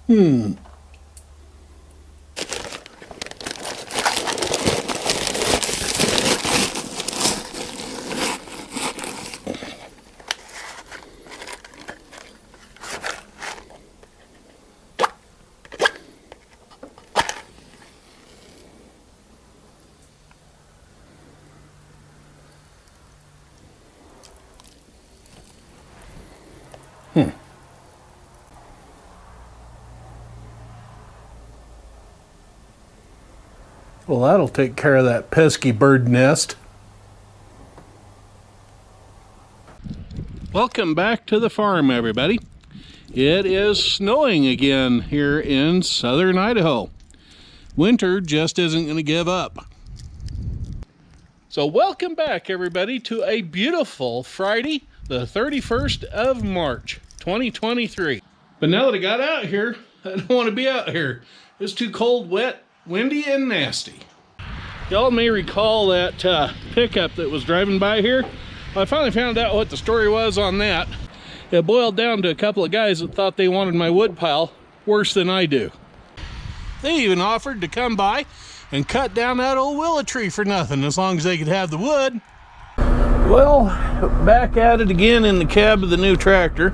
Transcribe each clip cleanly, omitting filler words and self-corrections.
Hmm. Well, that'll take care of that pesky bird nest. Welcome back to the farm, everybody. It is snowing again here in southern Idaho. Winter just isn't going to give up. So welcome back, everybody, to a beautiful Friday, the 31st of March, 2023. But now that I got out here, I don't want to be out here. It's too cold, wet, windy, and nasty. Y'all may recall that pickup that was driving by here. Well, I finally found out what the story was on that. It boiled down to a couple of guys that thought they wanted my wood pile worse than I do. They even offered to come by and cut down that old willow tree for nothing, as long as they could have the wood. Well, back at it again in the cab of the new tractor.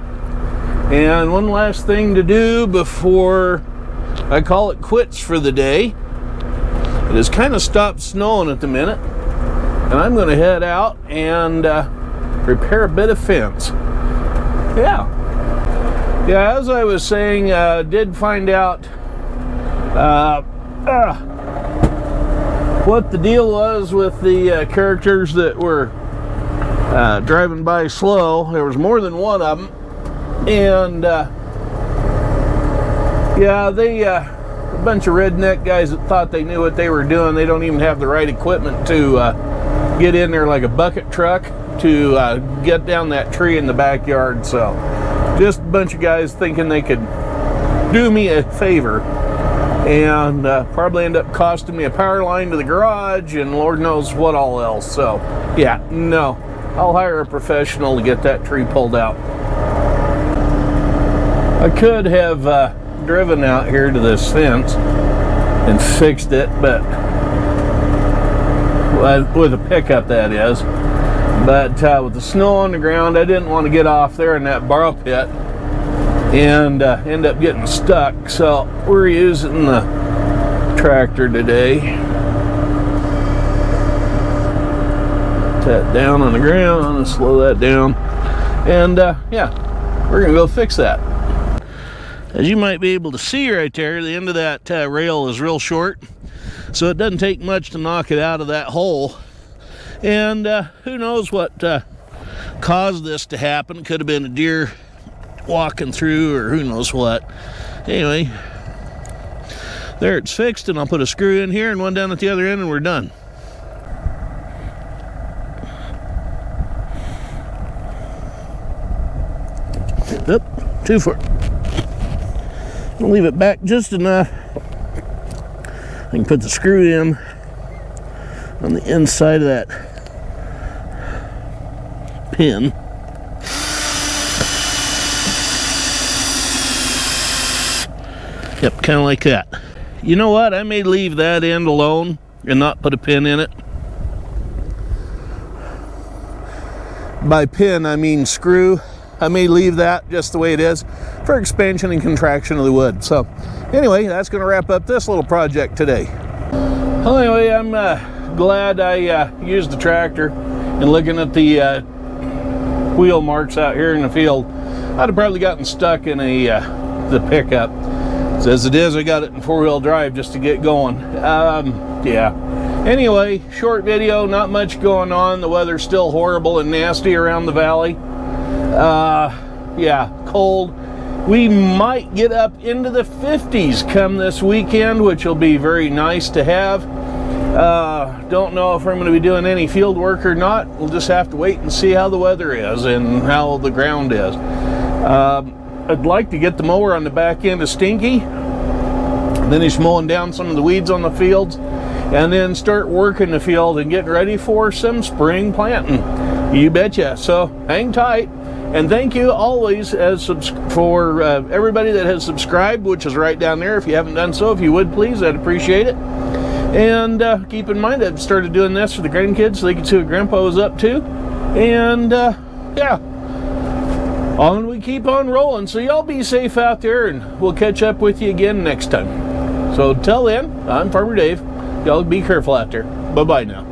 And one last thing to do before I call it quits for the day. It has kind of stopped snowing at the minute, and I'm going to head out and repair a bit of fence. Yeah, as I was saying, did find out what the deal was with the characters that were driving by slow. There was more than one of them, and a bunch of redneck guys that thought they knew what they were doing. They don't even have the right equipment to get in there, like a bucket truck, to get down that tree in the backyard. So just a bunch of guys thinking they could do me a favor, and probably end up costing me a power line to the garage and Lord knows what all else. So yeah, no, I'll hire a professional to get that tree pulled out. I could have driven out here to this fence and fixed it, but with a pickup, that is. But with the snow on the ground, I didn't want to get off there in that borrow pit and end up getting stuck. So we're using the tractor today. Put that down on the ground and slow that down, and yeah, we're gonna go fix that. As you might be able to see right there, the end of that rail is real short, so it doesn't take much to knock it out of that hole. And who knows what caused this to happen. It could have been a deer walking through, or who knows what. Anyway, there it's fixed, and I'll put a screw in here and one down at the other end, and we're done. Oop, 2 foot. I'll leave it back just enough. I can put the screw in on the inside of that pin. Yep, kind of like that. You know what? I may leave that end alone and not put a pin in it. By pin, I mean screw. I may leave that just the way it is for expansion and contraction of the wood. So anyway, that's going to wrap up this little project today. Well, anyway, I'm glad I used the tractor, and looking at the wheel marks out here in the field, I'd have probably gotten stuck in the pickup. So as it is, I got it in 4-wheel drive just to get going. Yeah. Anyway, short video, not much going on. The weather's still horrible and nasty around the valley. Yeah, cold. We might get up into the 50s come this weekend, which will be very nice to have. Don't know if I'm going to be doing any field work or not. We'll just have to wait and see how the weather is and how the ground is. I'd like to get the mower on the back end of Stinky, finish mowing down some of the weeds on the fields, and then start working the field and getting ready for some spring planting. You betcha. So hang tight, And thank you always for everybody that has subscribed, which is right down there. If you haven't done so, if you would please, I'd appreciate it. And keep in mind, I've started doing this for the grandkids so they can see what Grandpa was up to. And yeah, on we keep on rolling. So y'all be safe out there, and we'll catch up with you again next time. So till then, I'm Farmer Dave. Y'all be careful out there. Bye-bye now.